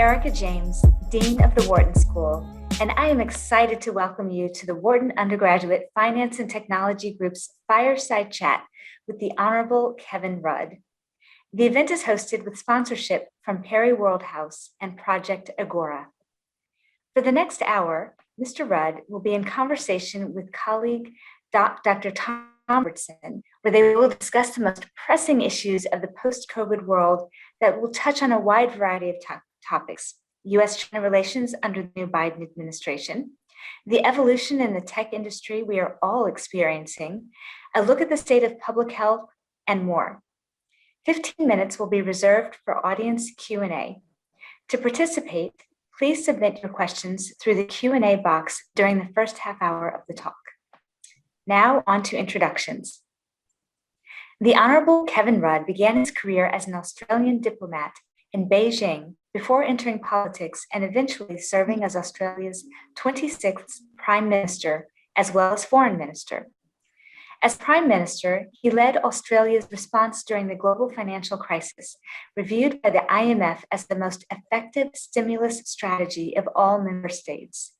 Erica James, Dean of the Wharton School, and I am excited to welcome you to the Wharton Undergraduate Finance and Technology Group's Fireside Chat with the Honorable Kevin Rudd. The event is hosted with sponsorship from Perry World House and Project Agora. For the next hour, Mr. Rudd will be in conversation with colleague Dr. Tom Robertson, where they will discuss the most pressing issues of the post-COVID world that will touch on a wide variety of topics: U.S.-China relations under the new Biden administration, the evolution in the tech industry we are all experiencing, a look at the state of public health, and more. 15 minutes will be reserved for audience Q&A. To participate, please submit your questions through the Q&A box during the first half hour of the talk. Now on to introductions. The Honorable Kevin Rudd began his career as an Australian diplomat in Beijing before entering politics and eventually serving as Australia's 26th Prime Minister as well as Foreign Minister. As Prime Minister, he led Australia's response during the global financial crisis, reviewed by the IMF as the most effective stimulus strategy of all member states.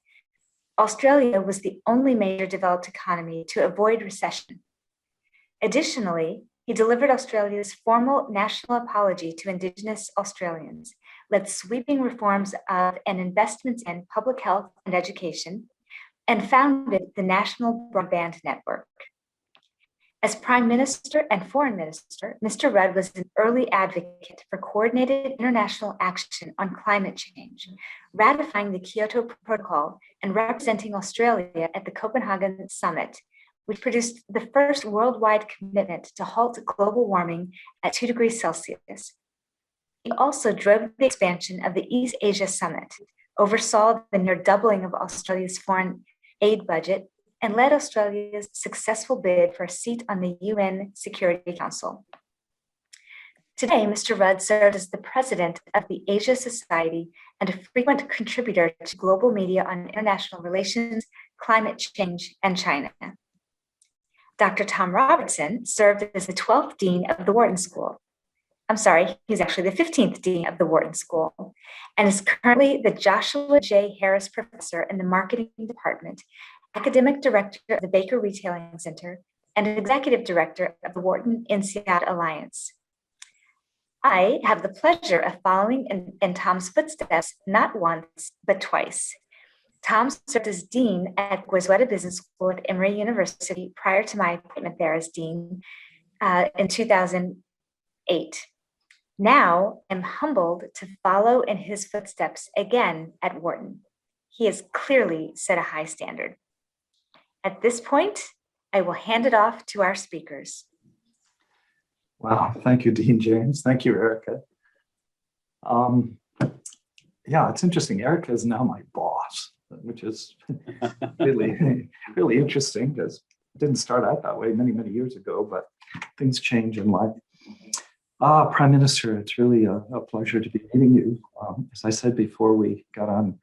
Australia was the only major developed economy to avoid recession. Additionally, he delivered Australia's formal national apology to Indigenous Australians, led sweeping reforms of and investments in public health and education, and founded the National Broadband Network. As Prime Minister and Foreign Minister, Mr. Rudd was an early advocate for coordinated international action on climate change, ratifying the Kyoto Protocol and representing Australia at the Copenhagen Summit, which produced the first worldwide commitment to halt global warming at 2 degrees Celsius. He also drove the expansion of the East Asia Summit, oversaw the near doubling of Australia's foreign aid budget, and led Australia's successful bid for a seat on the UN Security Council. Today, Mr. Rudd served as the president of the Asia Society and a frequent contributor to global media on international relations, climate change, and China. Dr. Tom Robertson served as the 12th Dean of the Wharton School. He's actually the 15th Dean of the Wharton School and is currently the Joshua J. Harris Professor in the Marketing Department, Academic Director of the Baker Retailing Center, and Executive Director of the Wharton INSEAD Alliance. I have the pleasure of following in Tom's footsteps not once, but twice. Tom served as Dean at Goizueta Business School at Emory University prior to my appointment there as Dean in 2008. Now, I'm humbled to follow in his footsteps again at Wharton. He has clearly set a high standard. At this point, I will hand it off to our speakers. Wow, thank you, Dean James. Thank you, Erica. Yeah, it's interesting. Erica is now my boss, which is really, really interesting because it didn't start out that way many, many years ago, but things change in life. Prime Minister, it's really a pleasure to be meeting you. As I said before we got on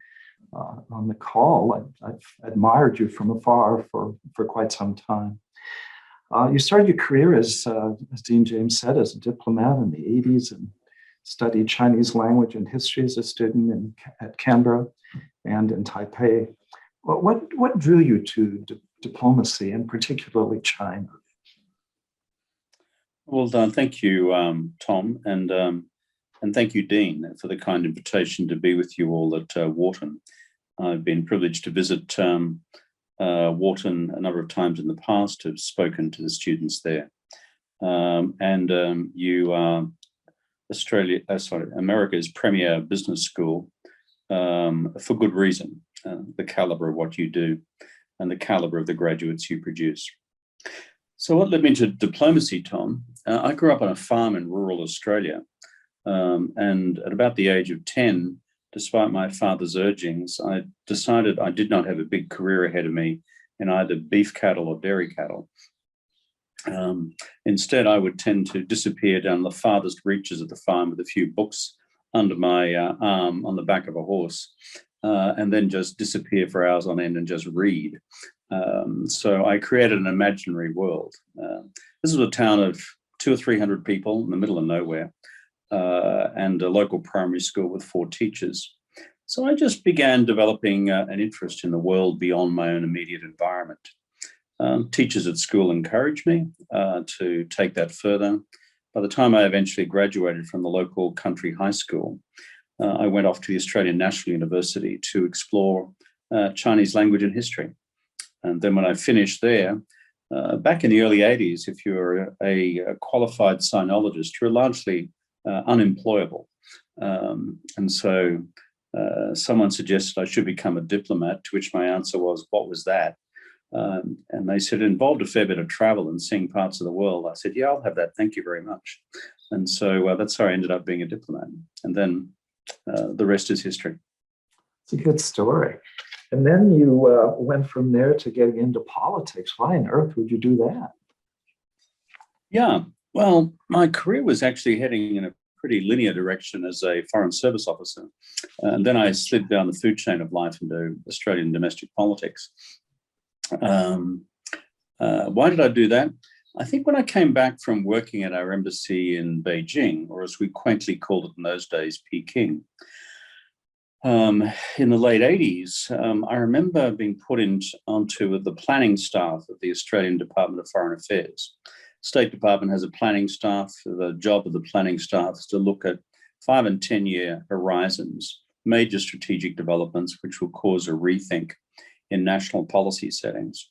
the call, I've admired you from afar for quite some time. You started your career as Dean James said, as a diplomat in the 80s and studied Chinese language and history as a student at Canberra and in Taipei. What drew you to diplomacy and particularly China? Well done. Thank you, Tom, and thank you, Dean, for the kind invitation to be with you all at Wharton. I've been privileged to visit Wharton a number of times in the past, have spoken to the students there. You are America's premier business school for good reason, the caliber of what you do and the caliber of the graduates you produce. So what led me to diplomacy, Tom? I grew up on a farm in rural Australia, and at about the age of 10, despite my father's urgings, I decided I did not have a big career ahead of me in either beef cattle or dairy cattle. Instead, I would tend to disappear down the farthest reaches of the farm with a few books under my arm on the back of a horse, and then just disappear for hours on end and just read. So I created an imaginary world. This was a town of 200 or 300 people in the middle of nowhere. and a local primary school with 4 teachers. So I just began developing an interest in the world beyond my own immediate environment. Teachers at school encouraged me to take that further. By the time I eventually graduated from the local country high school, I went off to the Australian National University to explore Chinese language and history. And then when I finished there, back in the early 80s, if you're a qualified sinologist, you're largely unemployable. And so someone suggested I should become a diplomat, to which my answer was, what was that? And they said it involved a fair bit of travel and seeing parts of the world. I said, yeah, I'll have that. Thank you very much. And so that's how I ended up being a diplomat. And then the rest is history. It's a good story. And then you went from there to getting into politics. Why on earth would you do that? Yeah, well, my career was actually heading in a pretty linear direction as a foreign service officer. And then I slid down the food chain of life into Australian domestic politics. Why did I do that? I think when I came back from working at our embassy in Beijing, or as we quaintly called it in those days, Peking, in the late 80s, I remember being put onto the planning staff of the Australian Department of Foreign Affairs. State Department has a planning staff. The job of the planning staff is to look at 5 and 10-year horizons, major strategic developments which will cause a rethink in national policy settings.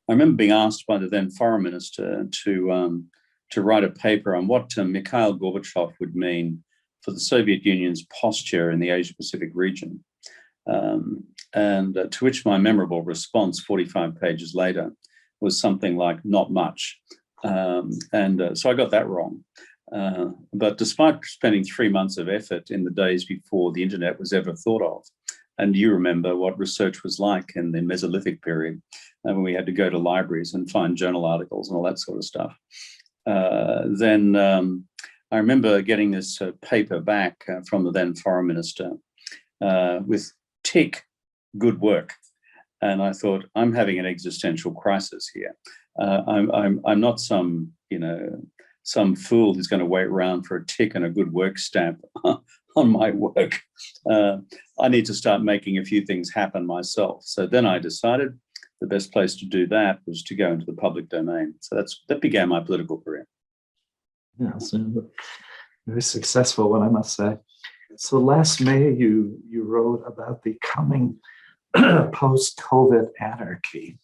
I remember being asked by the then foreign minister to write a paper on what Mikhail Gorbachev would mean for the Soviet Union's posture in the Asia-Pacific region. And to which my memorable response 45 pages later was something like, not much. So I got that wrong. But despite spending 3 months of effort in the days before the internet was ever thought of, and you remember what research was like in the Mesolithic period, when we had to go to libraries and find journal articles and all that sort of stuff. Then I remember getting this paper back from the then foreign minister with tick, good work. And I thought, I'm having an existential crisis here. I'm not some fool who's going to wait around for a tick and a good work stamp on my work. I need to start making a few things happen myself. So then I decided the best place to do that was to go into the public domain. So that began my political career. Yeah, so very successful one, I must say. So last May, you wrote about the coming post-COVID anarchy,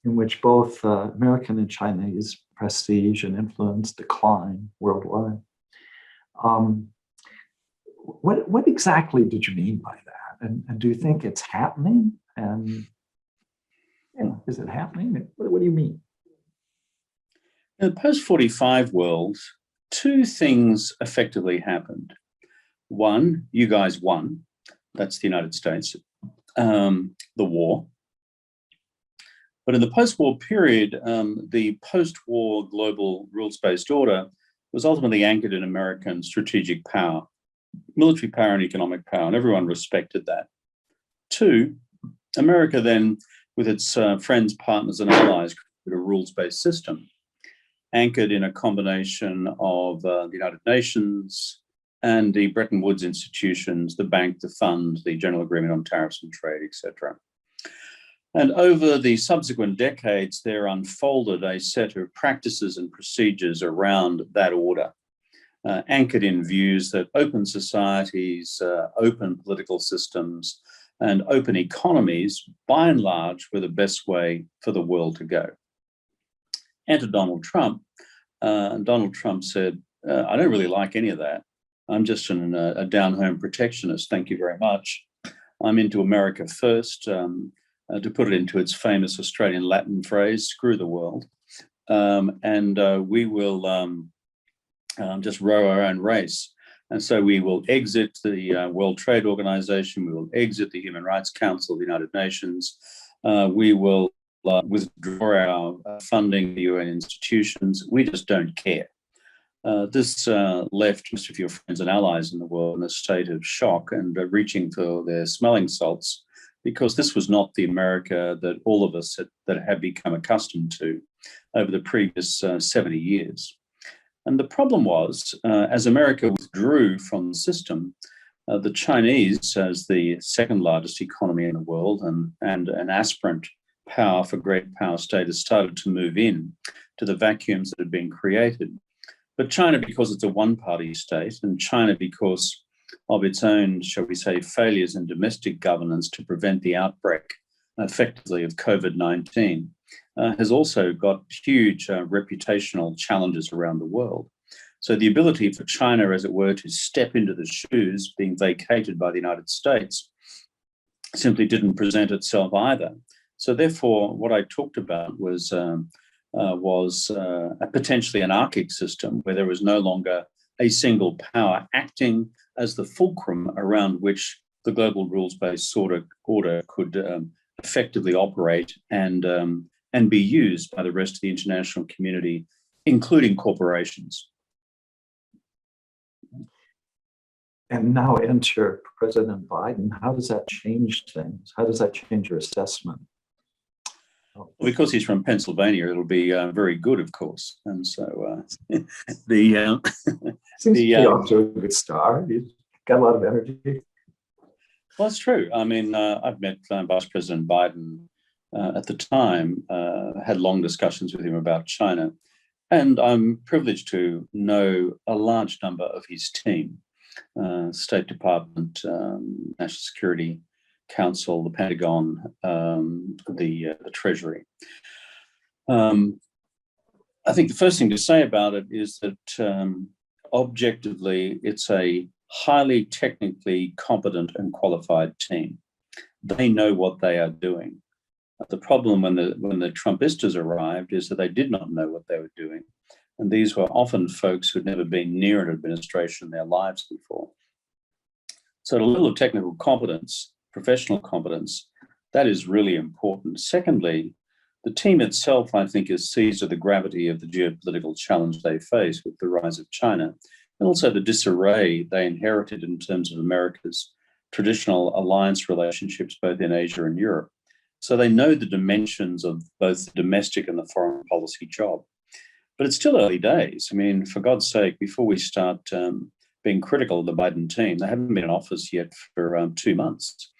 in which both American and Chinese prestige and influence decline worldwide. What exactly did you mean by that? And do you think it's happening? And is it happening? What do you mean? In the post-45 world, 2 things effectively happened. One, you guys won. That's the United States, the war. But in the post-war period, the post-war global rules-based order was ultimately anchored in American strategic power, military power and economic power, and everyone respected that. 2, America then, with its friends, partners, and allies, created a rules-based system anchored in a combination of the United Nations and the Bretton Woods institutions, the bank, the fund, the General Agreement on Tariffs and Trade, etc. And over the subsequent decades, there unfolded a set of practices and procedures around that order, anchored in views that open societies, open political systems, and open economies, by and large, were the best way for the world to go. Enter Donald Trump. Donald Trump said, I don't really like any of that. I'm just a down-home protectionist, thank you very much. I'm into America first, to put it into its famous Australian Latin phrase, screw the world. We will just row our own race. And so we will exit the World Trade Organization, we will exit the Human Rights Council of the United Nations, we will withdraw our funding to the UN institutions. We just don't care. This left most of your friends and allies in the world in a state of shock and reaching for their smelling salts, because this was not the America that all of us had become accustomed to over the previous 70 years. And the problem was, as America withdrew from the system, the Chinese, as the second largest economy in the world and an aspirant power for great power status, started to move in to the vacuums that had been created. But China, because it's a one-party state, and China, because of its own, shall we say, failures in domestic governance to prevent the outbreak effectively of COVID-19, has also got huge reputational challenges around the world. So the ability for China, as it were, to step into the shoes being vacated by the United States simply didn't present itself either. So therefore, what I talked about was a potentially anarchic system where there was no longer a single power acting as the fulcrum around which the global rules-based order could effectively operate and be used by the rest of the international community, including corporations. And now enter President Biden. How does that change things? How does that change your assessment? Because he's from Pennsylvania, it'll be very good, of course. And so seems to be off to a good start. He's got a lot of energy. Well, it's true. I mean, I've met Vice President Biden at the time, had long discussions with him about China, and I'm privileged to know a large number of his team, State Department, National Security Council, the Pentagon, the Treasury. I think the first thing to say about it is that objectively, it's a highly technically competent and qualified team. They know what they are doing. The problem when the Trumpistas arrived is that they did not know what they were doing. And these were often folks who had never been near an administration in their lives before. So the level of technical competence, professional competence, that is really important. Secondly, the team itself, I think, is seized of the gravity of the geopolitical challenge they face with the rise of China, and also the disarray they inherited in terms of America's traditional alliance relationships, both in Asia and Europe. So they know the dimensions of both the domestic and the foreign policy job. But it's still early days. I mean, for God's sake, before we start being critical of the Biden team, they haven't been in office yet for 2 months.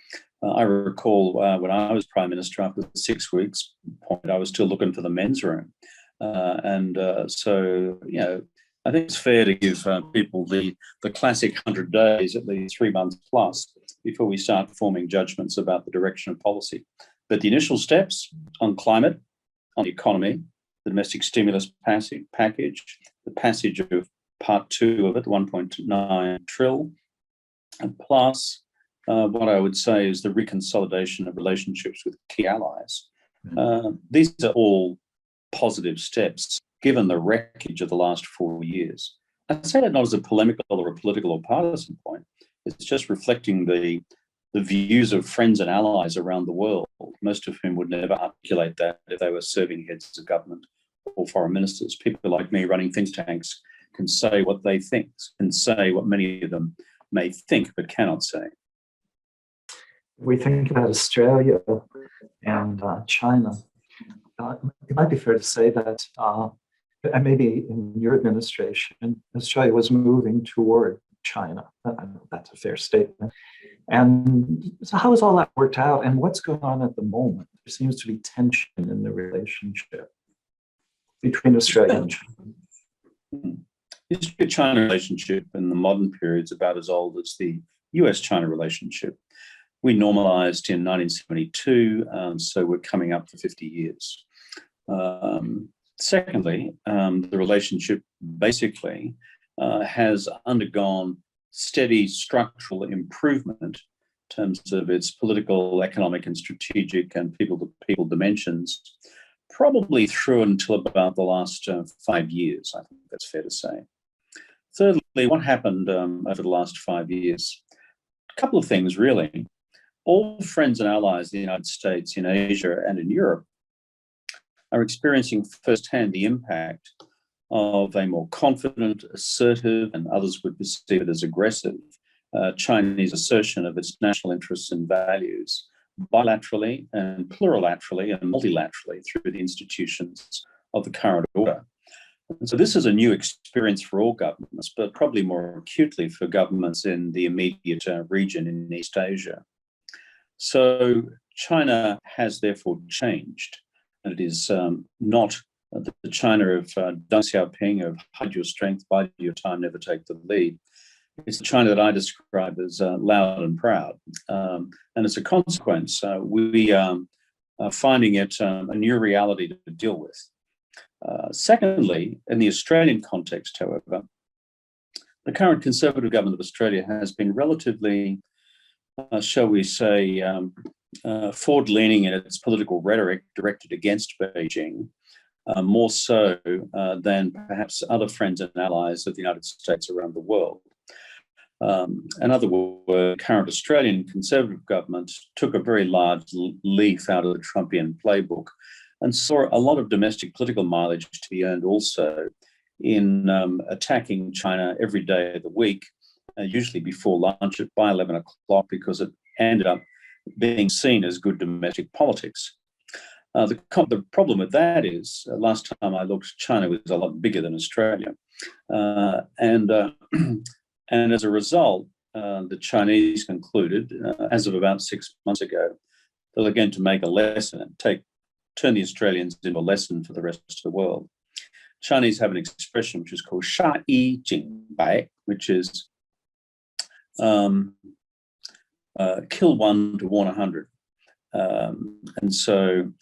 I recall when I was Prime Minister, after the 6 weeks point, I was still looking for the men's room. So, you know, I think it's fair to give people the classic 100 days, at least 3 months plus, before we start forming judgments about the direction of policy. But the initial steps on climate, on the economy, the domestic stimulus package, the passage of part 2 of it, 1.9 trillion, and plus what I would say is the reconsolidation of relationships with key allies. These are all positive steps, given the wreckage of the last 4 years. I say that not as a polemical or a political or partisan point. It's just reflecting the views of friends and allies around the world, most of whom would never articulate that if they were serving heads of government or foreign ministers. People like me running think tanks can say what they think, can say what many of them may think but cannot say. We think about Australia and China. It might be fair to say that and maybe in your administration, Australia was moving toward China. That's a fair statement. And so how has all that worked out, and what's going on at the moment? There seems to be tension in the relationship between Australia and China. The Australia-China relationship in the modern period is about as old as the US-China relationship. We normalized in 1972, so we're coming up for 50 years. Secondly, the relationship basically has undergone steady structural improvement in terms of its political, economic, and strategic and people-to-people dimensions, probably through until about the last 5 years. I think that's fair to say. Thirdly, what happened over the last 5 years? A couple of things, really. All friends and allies in the United States, in Asia, and in Europe are experiencing firsthand the impact of a more confident, assertive, and others would perceive it as aggressive, Chinese assertion of its national interests and values, bilaterally and plurilaterally and multilaterally through the institutions of the current order. And so this is a new experience for all governments, but probably more acutely for governments in the immediate region in East Asia. So China has therefore changed. And it is not the China of Deng Xiaoping, of hide your strength, bide your time, never take the lead. It's the China that I describe as loud and proud. And as a consequence, we are finding it a new reality to deal with. Secondly, in the Australian context, however, the current Conservative government of Australia has been relatively, shall we say, forward-leaning in its political rhetoric directed against Beijing, more so than perhaps other friends and allies of the United States around the world. In other words, the current Australian Conservative government took a very large leaf out of the Trumpian playbook and saw a lot of domestic political mileage to be earned also in attacking China every day of the week, usually before lunch by 11 o'clock, because it ended up being seen as good domestic politics. The problem with that is, last time I looked, China was a lot bigger than Australia. And as a result, the Chinese concluded, as of about 6 months ago, that they're going to make a lesson and turn the Australians into a lesson for the rest of the world. Chinese have an expression which is called sha yi jing bai, which is kill one to warn 100. And so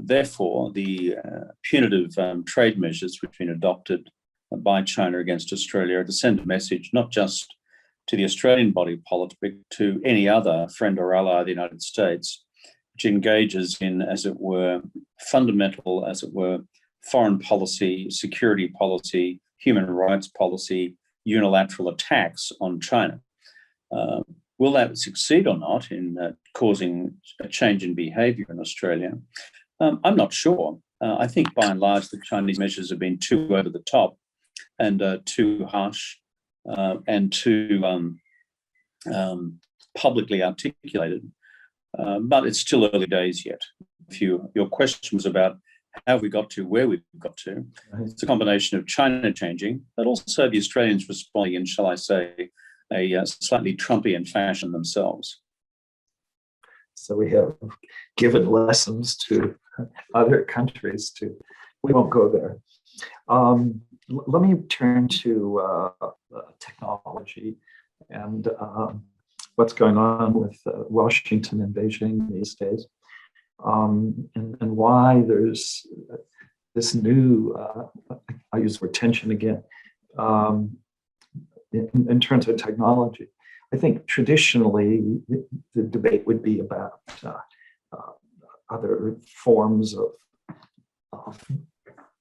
therefore, the punitive trade measures which have been adopted by China against Australia are to send a message not just to the Australian body politic, but to any other friend or ally of the United States, which engages in, as it were, fundamental, as it were, foreign policy, security policy, human rights policy, unilateral attacks on China. Will that succeed or not in causing a change in behaviour in Australia? I'm not sure. I think by and large the Chinese measures have been too over the top and too harsh and too publicly articulated. But it's still early days yet. Your question was about how we got to where we've got to. It's a combination of China changing, but also the Australians responding in, shall I say, a slightly Trumpian fashion themselves. So we have given lessons to other countries we won't go there. Let me turn to technology and what's going on with Washington and Beijing these days, and why there's this new, I use the word tension again, in terms of technology. I think traditionally the debate would be about other forms of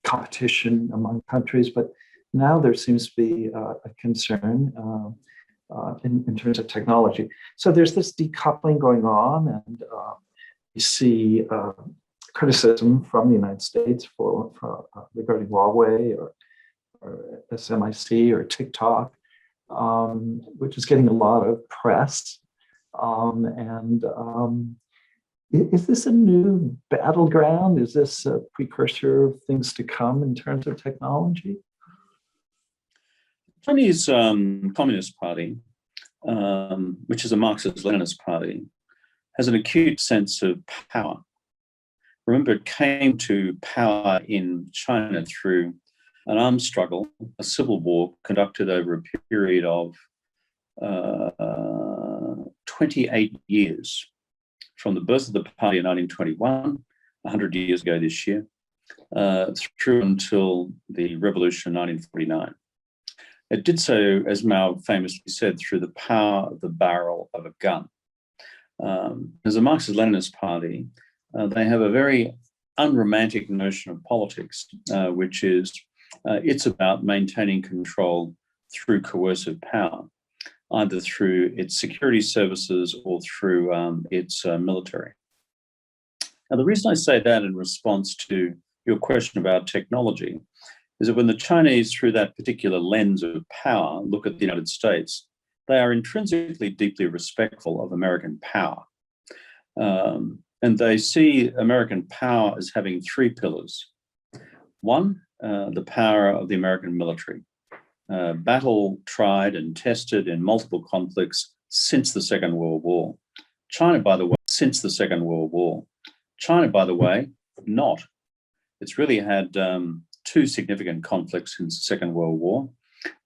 competition among countries, but now there seems to be a concern in terms of technology. So there's this decoupling going on, and you see criticism from the United States for regarding Huawei or SMIC or TikTok, which is getting a lot of press. Is this a new battleground? Is this a precursor of things to come in terms of technology? Chinese Communist Party, which is a Marxist-Leninist party, has an acute sense of power. Remember, it came to power in China through an armed struggle, a civil war conducted over a period of 28 years, from the birth of the party in 1921, 100 years ago this year, through until the revolution in 1949. It did so, as Mao famously said, through the power of the barrel of a gun. As a Marxist-Leninist party, they have a very unromantic notion of politics, which is it's about maintaining control through coercive power, either through its security services or through its military. Now, the reason I say that in response to your question about technology is that when the Chinese, through that particular lens of power, look at the United States, they are intrinsically deeply respectful of American power. And they see American power as having three pillars. One, the power of the American military. Battle tried and tested in multiple conflicts since the Second World War. China, by the way, not. It's really had two significant conflicts since the Second World War.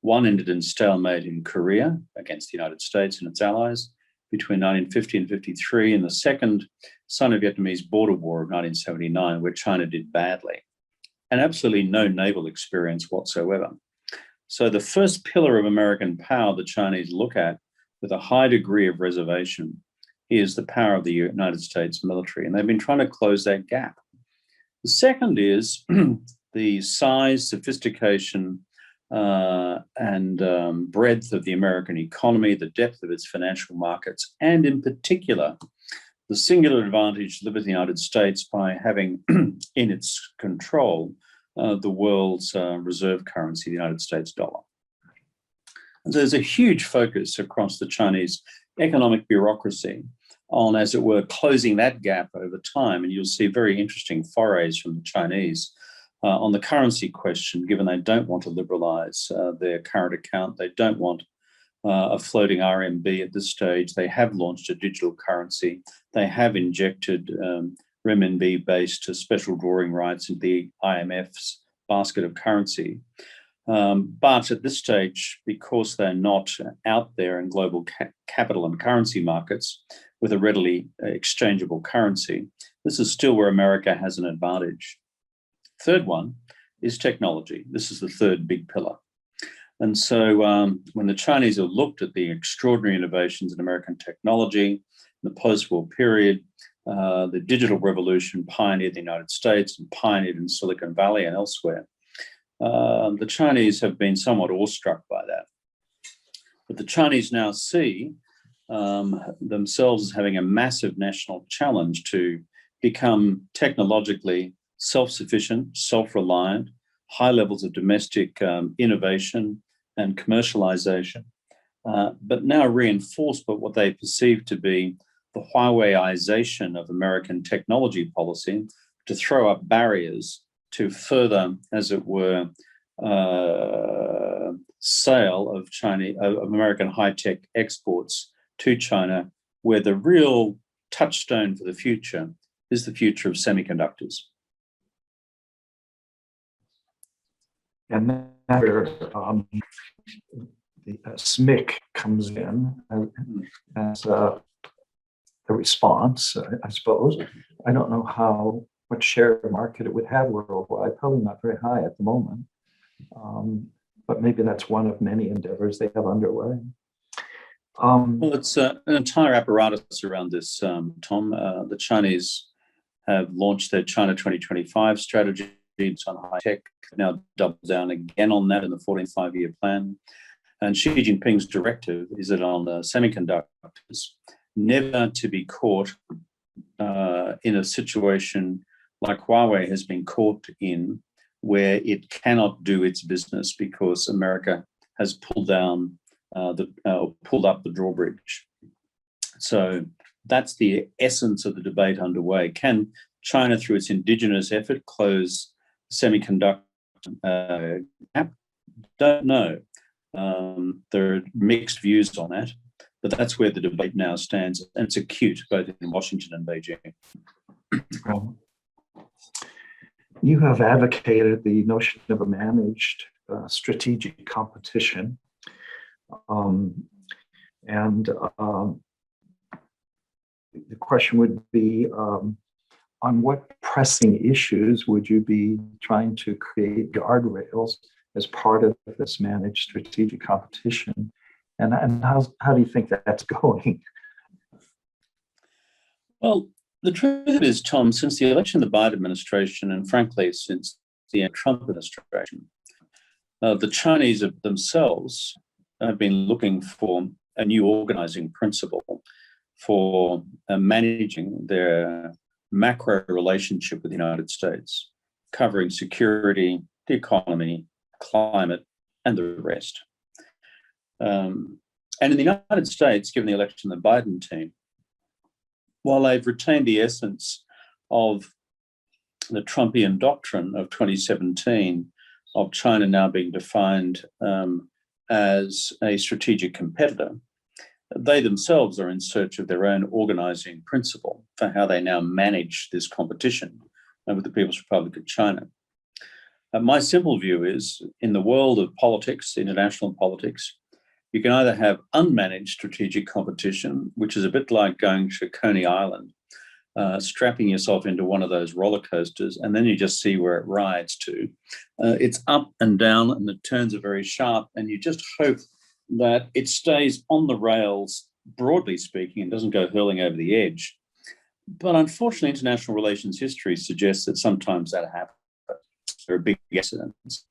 One ended in stalemate in Korea against the United States and its allies between 1950 and 53, and the second Sino-Vietnamese border war of 1979, where China did badly, and absolutely no naval experience whatsoever. So the first pillar of American power the Chinese look at with a high degree of reservation is the power of the United States military, and they've been trying to close that gap. The second is the size, sophistication, and breadth of the American economy, the depth of its financial markets, and in particular, the singular advantage delivered to the United States by having in its control the world's reserve currency, the United States dollar. And so there's a huge focus across the Chinese economic bureaucracy on, as it were, closing that gap over time. And you'll see very interesting forays from the Chinese on the currency question, given they don't want to liberalize their current account. They don't want a floating RMB at this stage. They have launched a digital currency. They have injected renminbi-based special drawing rights into the IMF's basket of currency. But at this stage, because they're not out there in global capital and currency markets with a readily exchangeable currency, this is still where America has an advantage. Third one is technology. This is the third big pillar. And so when the Chinese have looked at the extraordinary innovations in American technology in the post-war period, the digital revolution pioneered in the United States and pioneered in Silicon Valley and elsewhere, the Chinese have been somewhat awestruck by that. But the Chinese now see themselves as having a massive national challenge to become technologically self-sufficient, self-reliant, high levels of domestic innovation and commercialization, but now reinforced by what they perceive to be the Huaweiization of American technology policy to throw up barriers to further, as it were, sale of American high-tech exports to China, where the real touchstone for the future is the future of semiconductors. And then where the SMIC comes in as a response, I suppose. I don't know what share of the market it would have worldwide, probably not very high at the moment. But maybe that's one of many endeavors they have underway. Well, it's an entire apparatus around this, Tom. The Chinese have launched their China 2025 strategy. It's on high tech, now doubled down again on that in the 14th five-year plan. And Xi Jinping's directive is that on the semiconductors, never to be caught in a situation like Huawei has been caught in, where it cannot do its business because America has pulled up the drawbridge. So that's the essence of the debate underway. Can China, through its indigenous effort, close semiconductor gap? Don't know. There are mixed views on that, but that's where the debate now stands, and it's acute both in Washington and Beijing. You have advocated the notion of a managed strategic competition, and the question would be, on what pressing issues would you be trying to create guardrails as part of this managed strategic competition? And how do you think that's going? Well, the truth is, Tom, since the election of the Biden administration, and frankly, since the Trump administration, the Chinese themselves have been looking for a new organizing principle for managing their macro relationship with the United States, covering security, the economy, climate, and the rest. And in the United States, given the election of the Biden team, while they've retained the essence of the Trumpian doctrine of 2017 of China now being defined as a strategic competitor, they themselves are in search of their own organizing principle for how they now manage this competition with the People's Republic of China. My simple view is, in the world of politics, international politics, you can either have unmanaged strategic competition, which is a bit like going to Coney Island, strapping yourself into one of those roller coasters, and then you just see where it rides to. It's up and down, and the turns are very sharp, and you just hope that it stays on the rails, broadly speaking, and doesn't go hurling over the edge. But unfortunately, international relations history suggests that sometimes that happens. There are big accidents.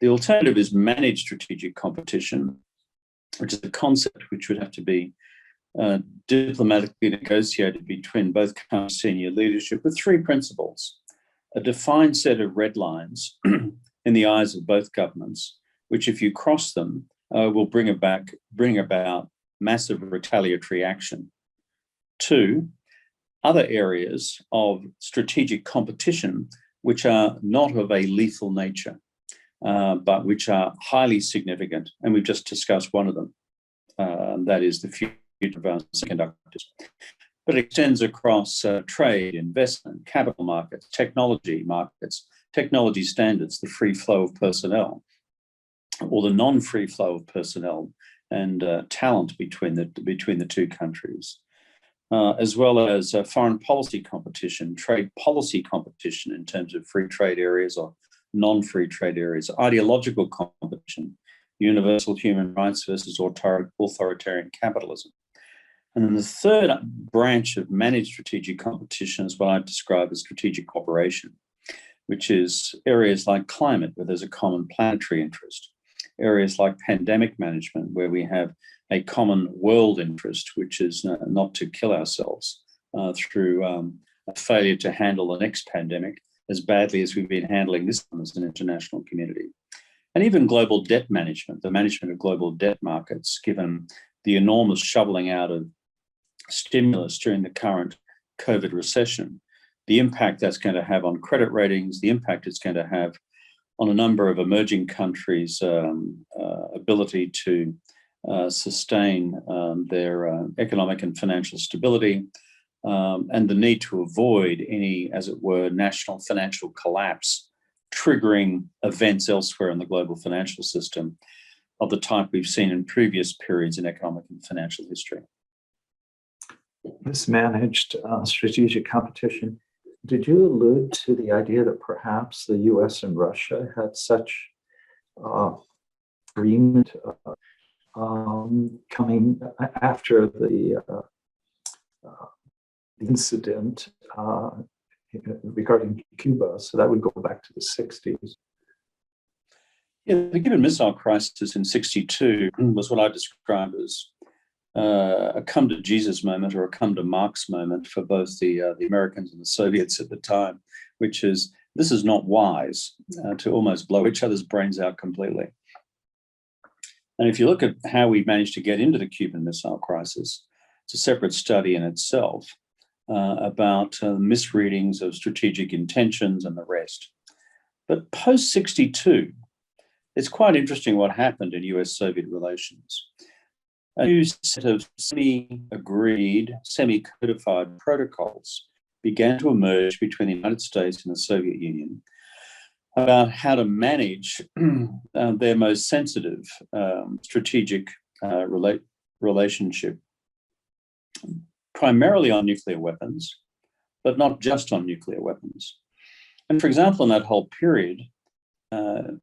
The alternative is managed strategic competition, which is a concept which would have to be diplomatically negotiated between both countries' senior leadership with three principles: a defined set of red lines in the eyes of both governments, which, if you cross them, will bring about massive retaliatory action. Two, other areas of strategic competition which are not of a lethal nature, but which are highly significant. And we've just discussed one of them, that is the future of our semiconductors. But it extends across trade, investment, capital markets, technology standards, the free flow of personnel, or the non-free flow of personnel and talent between the two countries. As well as foreign policy competition, trade policy competition in terms of free trade areas or non-free trade areas, ideological competition, universal human rights versus authoritarian capitalism. And then the third branch of managed strategic competition is what I describe as strategic cooperation, which is areas like climate, where there's a common planetary interest, areas like pandemic management, where we have a common world interest, which is not to kill ourselves through a failure to handle the next pandemic as badly as we've been handling this one as an international community. And even global debt management, the management of global debt markets, given the enormous shoveling out of stimulus during the current COVID recession, the impact that's going to have on credit ratings, the impact it's going to have on a number of emerging countries' ability to sustain their economic and financial stability, and the need to avoid any, as it were, national financial collapse, triggering events elsewhere in the global financial system of the type we've seen in previous periods in economic and financial history. Mismanaged strategic competition. Did you allude to the idea that perhaps the US and Russia had such agreement coming after the incident regarding Cuba? So that would go back to the 60s. Yeah, the Cuban Missile Crisis in '62 was what I describe as a come to Jesus moment or a come to Marx moment for both the Americans and the Soviets at the time, which is, this is not wise to almost blow each other's brains out completely. And if you look at how we managed to get into the Cuban Missile Crisis, it's a separate study in itself about misreadings of strategic intentions and the rest. But post '62, it's quite interesting what happened in US-Soviet relations. A new set of semi-agreed, semi-codified protocols began to emerge between the United States and the Soviet Union about how to manage their most sensitive strategic relationship, primarily on nuclear weapons, but not just on nuclear weapons. And for example, in that whole period,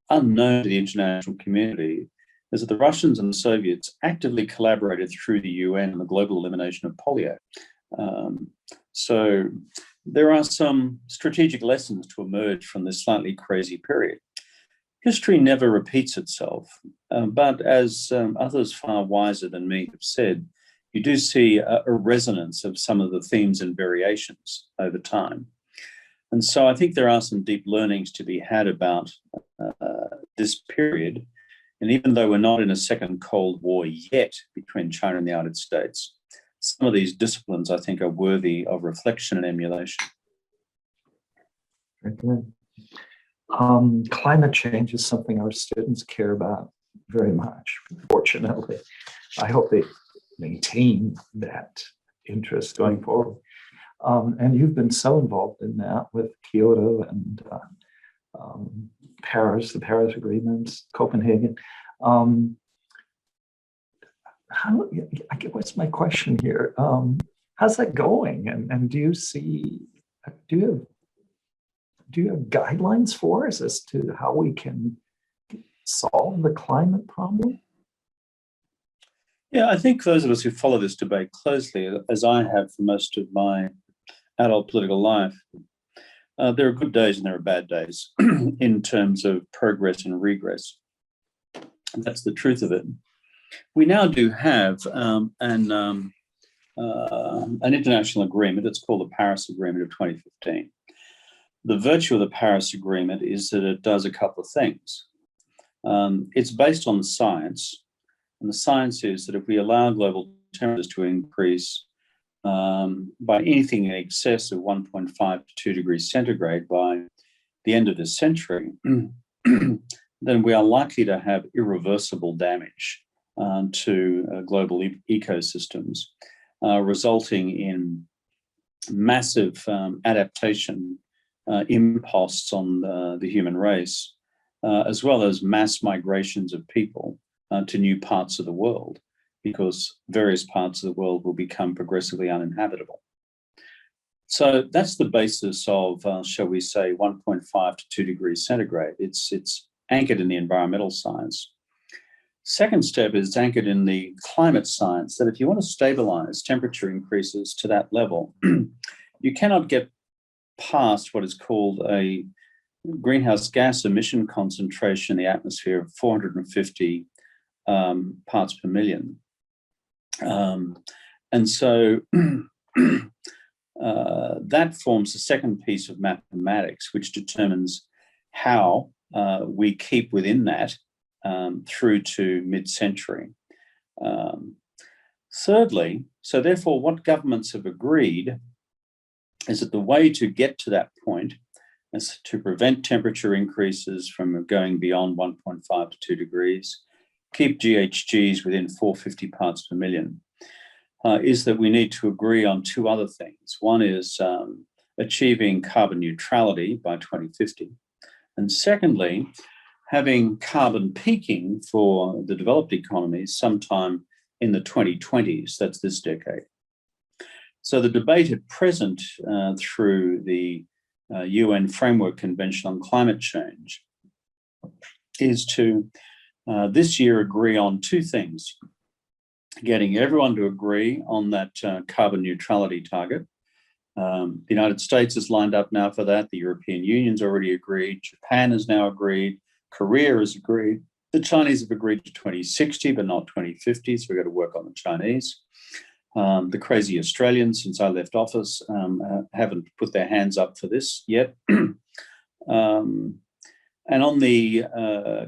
unknown to the international community, is that the Russians and the Soviets actively collaborated through the UN on the global elimination of polio. So there are some strategic lessons to emerge from this slightly crazy period. History never repeats itself, but as others far wiser than me have said, you do see a resonance of some of the themes and variations over time. And so I think there are some deep learnings to be had about this period. And even though we're not in a second Cold War yet between China and the United States, some of these disciplines, I think, are worthy of reflection and emulation. Very good. Climate change is something our students care about very much, fortunately. I hope they maintain that interest going forward. And you've been so involved in that with Kyoto and Paris, the Paris agreements, Copenhagen. What's my question here? How's that going? And do you have guidelines for us as to how we can solve the climate problem? Yeah, I think those of us who follow this debate closely, as I have for most of my adult political life, there are good days and there are bad days in terms of progress and regress. And that's the truth of it. We now do have an international agreement. It's called the Paris Agreement of 2015. The virtue of the Paris Agreement is that it does a couple of things. It's based on the science, and the science is that if we allow global temperatures to increase by anything in excess of 1.5 to 2 degrees centigrade by the end of this century, then we are likely to have irreversible damage to global ecosystems, resulting in massive adaptation imposts on the human race, as well as mass migrations of people to new parts of the world, because various parts of the world will become progressively uninhabitable. So that's the basis of, shall we say, 1.5 to 2 degrees centigrade. It's anchored in the environmental science. Second step is anchored in the climate science, that if you want to stabilize temperature increases to that level, you cannot get past what is called a greenhouse gas emission concentration in the atmosphere of 450 parts per million. And so that forms the second piece of mathematics, which determines how we keep within that through to mid-century. Thirdly, so therefore what governments have agreed is that the way to get to that point is to prevent temperature increases from going beyond 1.5 to 2 degrees, keep GHGs within 450 parts per million, is that we need to agree on two other things. One is achieving carbon neutrality by 2050. And secondly, having carbon peaking for the developed economies sometime in the 2020s, that's this decade. So the debate at present through the UN Framework Convention on Climate Change is to this year agree on two things: getting everyone to agree on that carbon neutrality target. The United States is lined up now for that. The European Union's already agreed. Japan has now agreed. Korea has agreed. The Chinese have agreed to 2060, but not 2050. So we've got to work on the Chinese. The crazy Australians, since I left office, haven't put their hands up for this yet. And on the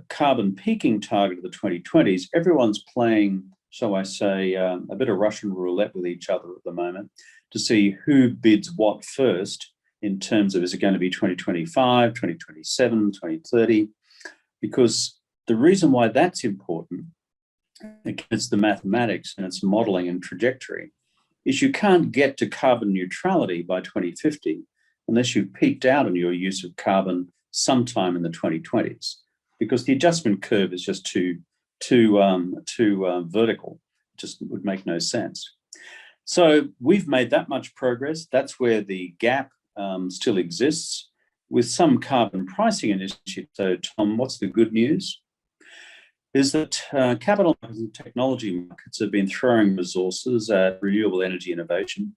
carbon peaking target of the 2020s, everyone's playing, shall I say, a bit of Russian roulette with each other at the moment to see who bids what first in terms of, is it going to be 2025, 2027, 2030? Because the reason why that's important, against the mathematics and its modeling and trajectory, is you can't get to carbon neutrality by 2050 unless you've peaked out on your use of carbon sometime in the 2020s, because the adjustment curve is just too vertical. It just would make no sense. So we've made that much progress. That's where the gap still exists with some carbon pricing initiatives. So Tom, what's the good news? Is that capital and technology markets have been throwing resources at renewable energy innovation,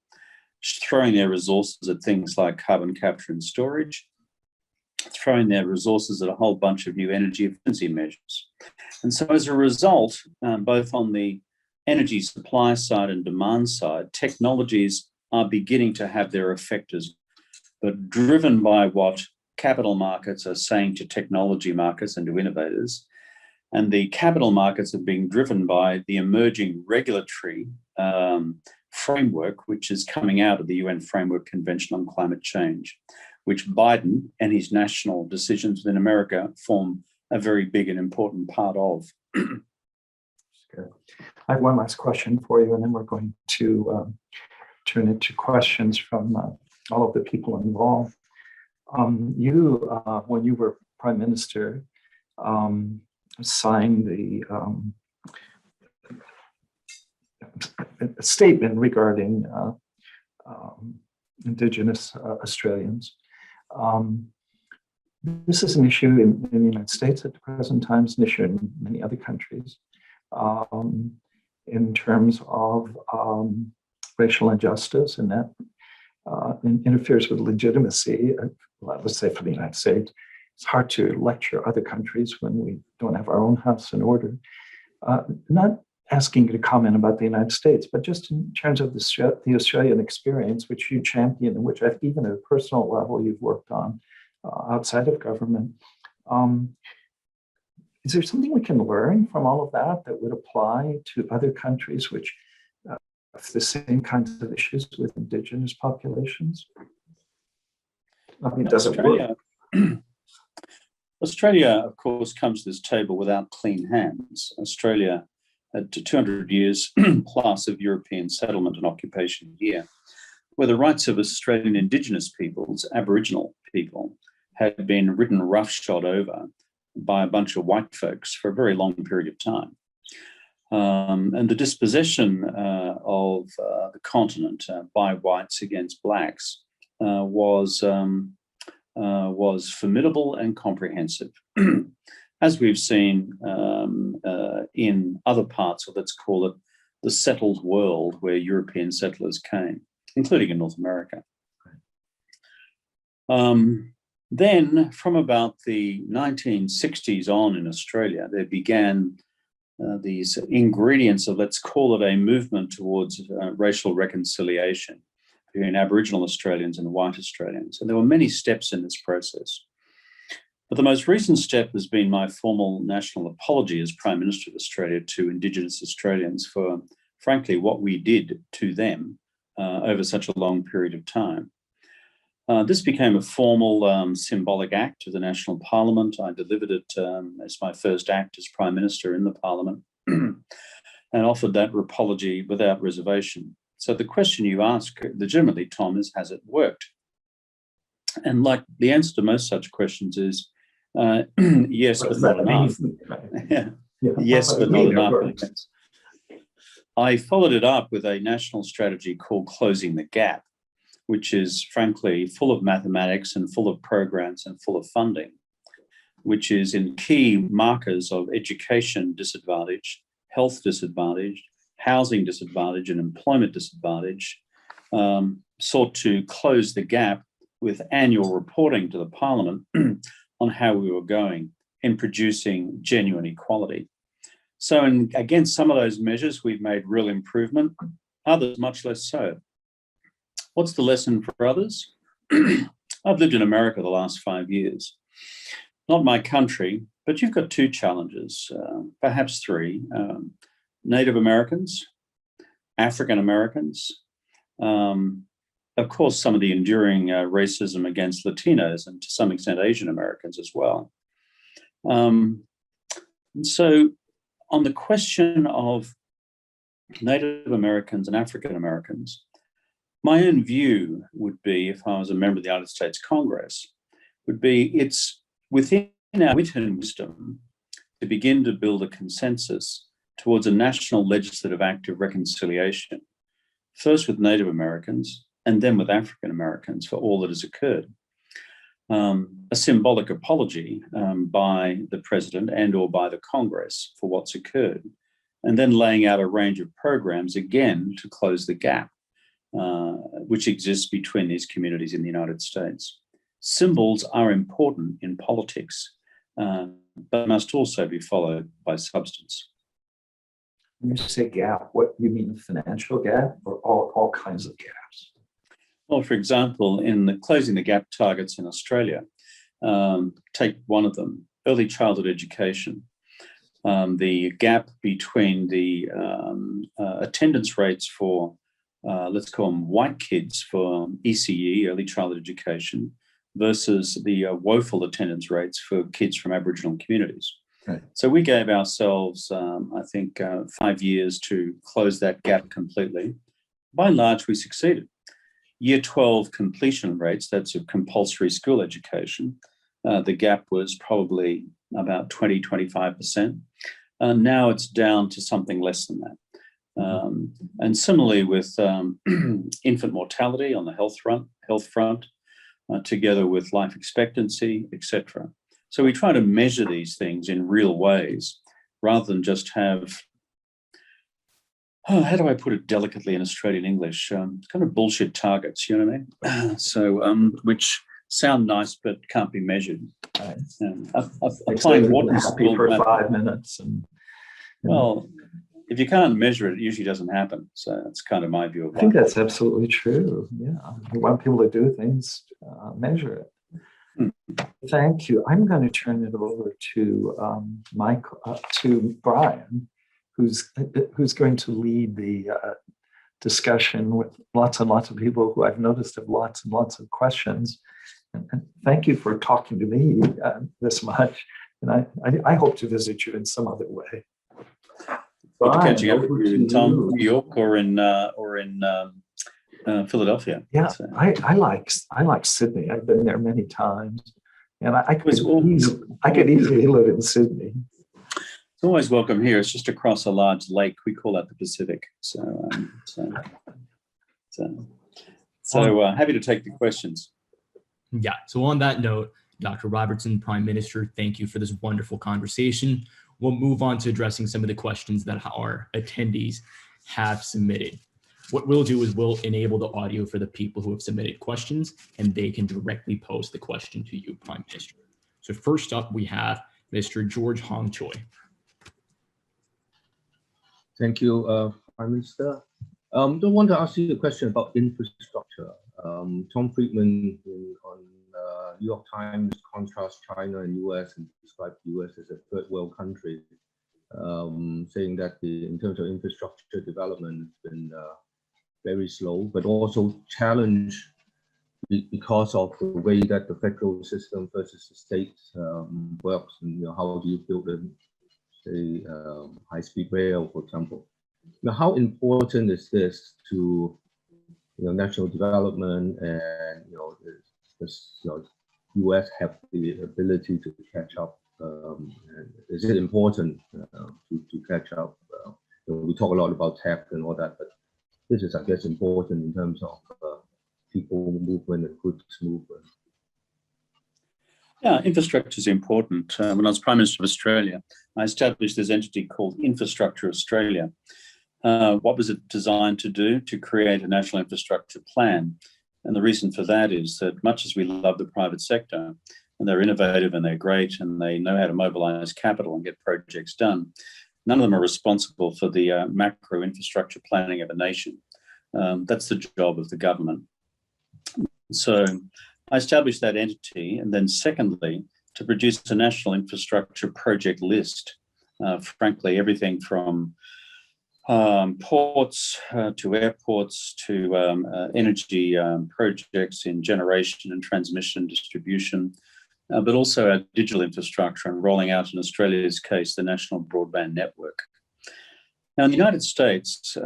throwing their resources at things like carbon capture and storage, throwing their resources at a whole bunch of new energy efficiency measures. And so as a result, both on the energy supply side and demand side, technologies are beginning to have their effect as well, but driven by what capital markets are saying to technology markets and to innovators. And the capital markets are being driven by the emerging regulatory framework, which is coming out of the UN Framework Convention on Climate Change, which Biden and his national decisions within America form a very big and important part of. Good. I have one last question for you, and then we're going to turn it to questions from all of the people involved. You, when you were Prime Minister, signed the a statement regarding Indigenous Australians. This is an issue in the United States at the present time, it's an issue in many other countries, in terms of racial injustice, and that interferes with legitimacy, let's say for the United States. It's hard to lecture other countries when we don't have our own house in order. Not asking you to comment about the United States, but just in terms of the Australian experience, which you champion and which even at a personal level you've worked on outside of government. Is there something we can learn from all of that that would apply to other countries which have the same kinds of issues with Indigenous populations? I mean, does it work? Australia, of course, comes to this table without clean hands. Australia had 200 years plus of European settlement and occupation here, where the rights of Australian Indigenous peoples, Aboriginal people, had been ridden roughshod over by a bunch of white folks for a very long period of time. And the dispossession of the continent by whites against blacks was formidable and comprehensive, as we've seen in other parts of, let's call it, the settled world where European settlers came, including in North America. Then, from about the 1960s on in Australia, there began these ingredients of, let's call it, a movement towards racial reconciliation between Aboriginal Australians and white Australians. And there were many steps in this process. But the most recent step has been my formal national apology as Prime Minister of Australia to Indigenous Australians for, frankly, what we did to them over such a long period of time. This became a formal symbolic act to the National Parliament. I delivered it as my first act as Prime Minister in the Parliament and offered that apology without reservation. So the question you ask legitimately, Tom, is, has it worked? And like the answer to most such questions is yes, but not enough. Yes, but not enough. I followed it up with a national strategy called Closing the Gap, which is frankly full of mathematics and full of programs and full of funding, which is in key markers of education disadvantage, health disadvantage, housing disadvantage, and employment disadvantage, sought to close the gap with annual reporting to the Parliament on how we were going in producing genuine equality. So against some of those measures, we've made real improvement, others much less so. What's the lesson for others? I've lived in America the last 5 years. Not my country, but you've got two challenges, perhaps three. Native Americans, African Americans, of course, some of the enduring racism against Latinos and to some extent Asian Americans as well. So on the question of Native Americans and African Americans, my own view would be, if I was a member of the United States Congress, would be it's within our wit and wisdom to begin to build a consensus towards a national legislative act of reconciliation, first with Native Americans and then with African Americans for all that has occurred. A symbolic apology by the President and or by the Congress for what's occurred, and then laying out a range of programs again to close the gap which exists between these communities in the United States. Symbols are important in politics, but must also be followed by substance. When you say gap, what do you mean, the financial gap or all kinds of gaps? Well, for example, in the closing the gap targets in Australia, take one of them, early childhood education. The gap between the attendance rates for let's call them white kids for ECE, early childhood education, versus the woeful attendance rates for kids from Aboriginal communities. Right. So we gave ourselves, I think, 5 years to close that gap completely. By and large, we succeeded. Year 12 completion rates, that's of compulsory school education, the gap was probably about 20-25%. Now it's down to something less than that. And similarly with infant mortality on the health front, together with life expectancy, etc. So we try to measure these things in real ways rather than just have, how do I put it delicately in Australian English? Kind of bullshit targets, you know what I mean? So, which sound nice but can't be measured. Right. Applying Wharton happy for School, 5 minutes, and well, if you can't measure it, it usually doesn't happen. So that's kind of my view of I think life. that's absolutely true. Yeah, we want people to do things, measure it. Thank you. I'm going to turn it over to to Brian, who's going to lead the discussion with lots and lots of people who I've noticed have lots and lots of questions. And thank you for talking to me this much. And I hope to visit you in some other way. Brian, Catching up with you in New York or in Philadelphia. Yeah, So. I like Sydney. I've been there many times, and I could easily live in Sydney. It's always welcome here. It's just across a large lake. We call that the Pacific. So happy to take the questions. Yeah. So on that note, Dr. Robertson, Prime Minister, thank you for this wonderful conversation. We'll move on to addressing some of the questions that our attendees have submitted. What we'll do is we'll enable the audio for the people who have submitted questions, and they can directly pose the question to you, Prime Minister. So first up, we have Mr. George Hong Choi. Thank you, Prime Minister. I want to ask you a question about infrastructure. Tom Friedman on New York Times contrasts China and US and described the US as a third world country, saying that in terms of infrastructure development, it's been very slow, but also challenged because of the way that the federal system versus the state works, and how do you build a high-speed rail, for example. Now, how important is this to national development, and US have the ability to catch up? Is it important to catch up? We talk a lot about tech and all that, but this is, I guess, important in terms of people movement and goods movement. Yeah, infrastructure is important. When I was Prime Minister of Australia, I established this entity called Infrastructure Australia. What was it designed to do? To create a national infrastructure plan. And the reason for that is that much as we love the private sector, and they're innovative and they're great and they know how to mobilize capital and get projects done, none of them are responsible for the macro infrastructure planning of a nation. That's the job of the government. So I established that entity, and then secondly, to produce a national infrastructure project list. Frankly, everything from ports to airports to energy projects in generation and transmission and distribution, but also our digital infrastructure and rolling out, in Australia's case, the national broadband network. Now, in the United States,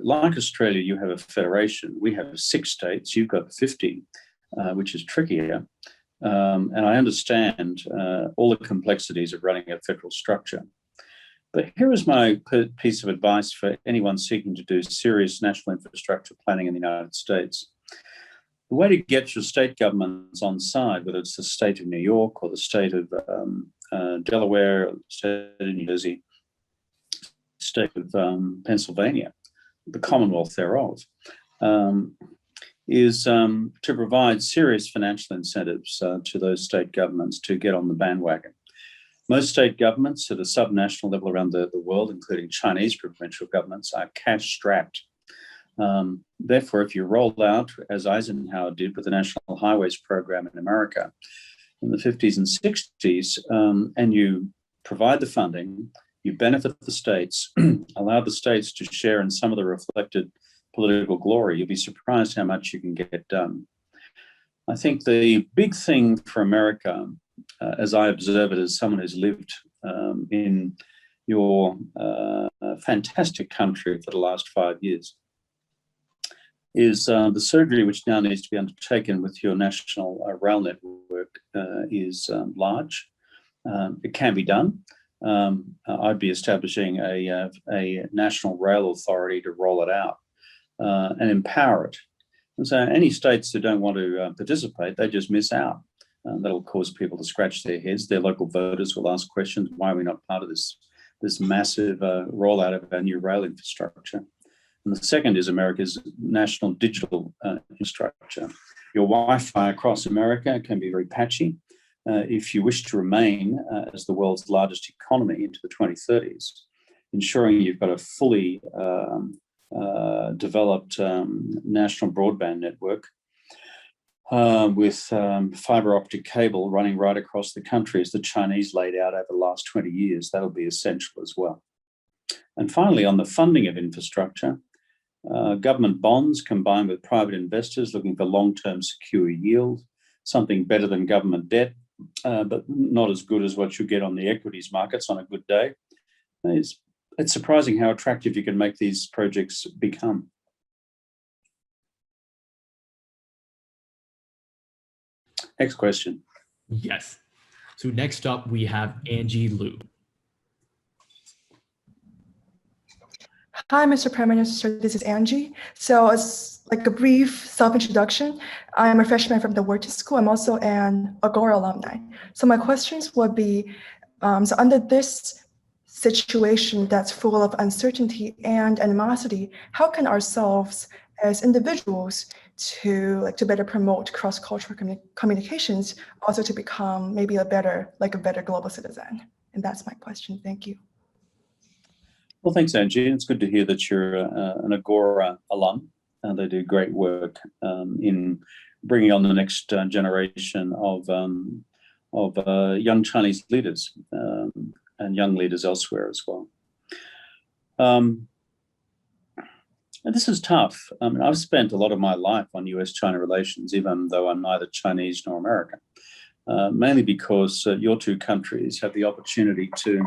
like Australia, you have a federation. We have 6 states. You've got 50, which is trickier. And I understand all the complexities of running a federal structure. But here is my piece of advice for anyone seeking to do serious national infrastructure planning in the United States. The way to get your state governments on side, whether it's the state of New York or the state of Delaware, or the state of New Jersey, state of Pennsylvania, the Commonwealth thereof, is to provide serious financial incentives to those state governments to get on the bandwagon. Most state governments at a subnational level around the world, including Chinese provincial governments, are cash-strapped. Therefore, if you roll out, as Eisenhower did with the National Highways Program in America in the 50s and 60s, and you provide the funding, you benefit the states, allow the states to share in some of the reflected political glory, you'll be surprised how much you can get done. I think the big thing for America, as I observe it as someone who's lived in your fantastic country for the last 5 years, is the surgery which now needs to be undertaken with your national rail network is large. It can be done. I'd be establishing a national rail authority to roll it out and empower it. And so any states who don't want to participate, they just miss out. That'll cause people to scratch their heads. Their local voters will ask questions, why are we not part of this massive rollout of our new rail infrastructure? And the second is America's national digital infrastructure. Your Wi-Fi across America can be very patchy. If you wish to remain as the world's largest economy into the 2030s, ensuring you've got a fully developed national broadband network with fiber optic cable running right across the country as the Chinese laid out over the last 20 years, that'll be essential as well. And finally, on the funding of infrastructure, government bonds combined with private investors looking for long-term secure yield, something better than government debt, but not as good as what you get on the equities markets on a good day. It's surprising how attractive you can make these projects become. Next question. Yes. So next up, we have Angie Liu. Hi, Mr. Prime Minister, this is Angie. So as like a brief self-introduction, I'm a freshman from the Wharton School. I'm also an Agora alumni. So my questions would be, so under this situation that's full of uncertainty and animosity, how can ourselves as individuals to better promote cross-cultural communications, also to become maybe a better global citizen? And that's my question. Thank you. Well, thanks, Angie. It's good to hear that you're an Agora alum. They do great work in bringing on the next generation of young Chinese leaders and young leaders elsewhere as well. And this is tough. I mean, I've spent a lot of my life on US-China relations, even though I'm neither Chinese nor American, mainly because your two countries have the opportunity to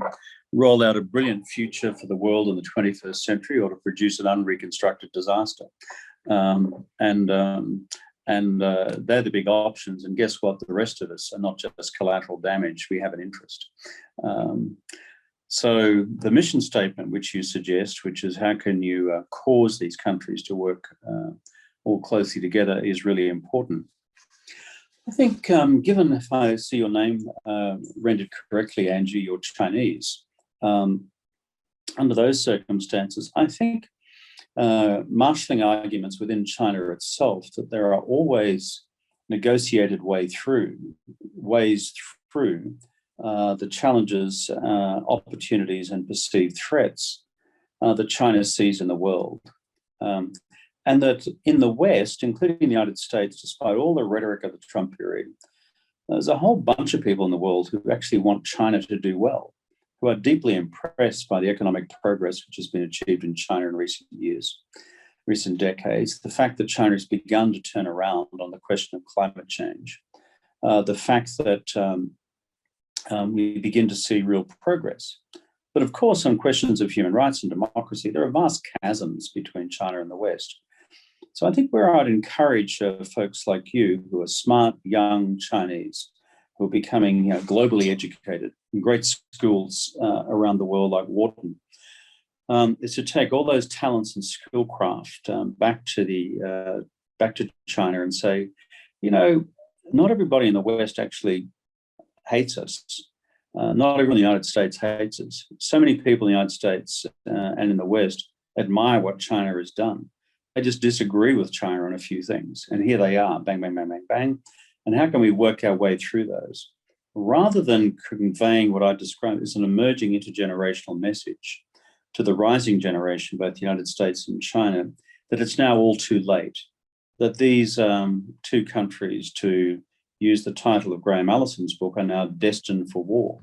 roll out a brilliant future for the world in the 21st century or to produce an unreconstructed disaster. And they're the big options. And guess what? The rest of us are not just collateral damage. We have an interest. So the mission statement, which you suggest, which is how can you cause these countries to work all closely together, is really important. I think given, if I see your name rendered correctly, Angie, you're Chinese, under those circumstances, I think marshalling arguments within China itself that there are always negotiated ways through the challenges, opportunities, and perceived threats that China sees in the world. And that in the West, including the United States, despite all the rhetoric of the Trump period, there's a whole bunch of people in the world who actually want China to do well, who are deeply impressed by the economic progress which has been achieved in China in recent years, recent decades, the fact that China has begun to turn around on the question of climate change, the fact that we begin to see real progress. But of course, on questions of human rights and democracy, there are vast chasms between China and the West. So I think where I'd encourage folks like you who are smart, young Chinese, who are becoming globally educated in great schools around the world like Wharton, is to take all those talents and skillcraft back to China and say, not everybody in the West actually hates us. Not everyone in the United States hates us. So many people in the United States and in the West admire what China has done. They just disagree with China on a few things. And here they are, bang, bang, bang, bang, bang. And how can we work our way through those? Rather than conveying what I describe as an emerging intergenerational message to the rising generation, both the United States and China, that it's now all too late, that these two countries, to use the title of Graham Allison's book, are now destined for war.